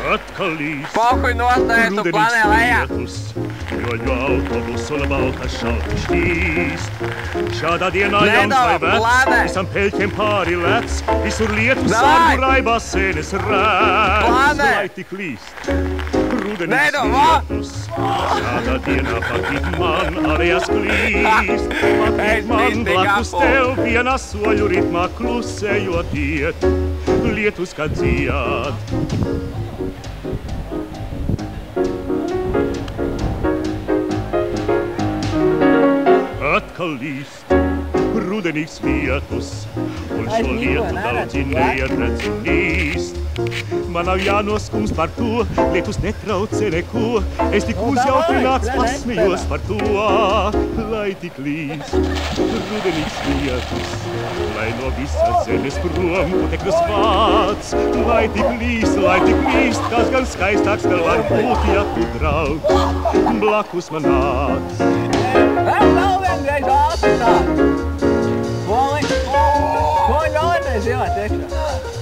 Atkal līst Pokuj nostājies un planē lejā. Joļu autobusu un balta šalti šķīst. Šādā dienā jauns vai vecs, visam peļķiem pāri lec, visur lietu sargu raibās sēnes rēc. Lai tik līst, rudenīgs lietus. Šādā dienā patīk man arējas klīst. Patīk man blakus tev vienā soļu ritmā klusējot iet. Lietus, kad dzied. Atkal līst rudenīgs lietus, un šo lietu daudzi neieredz un līst. Man nav jānoskums par to, lietus netraucē neko, es tik uzjautrināts pasmējos par to. Lai tik līst rudenīgs lietus, lai no visas zemes prom putekļus vāc. Lai tik līst, kas gan skaistāks vēl var būt, ja tu draugs blakus man nāc. Vēl vienreiz ātri nāk. Ko viņi vēl vienreiz ielēt iekšā?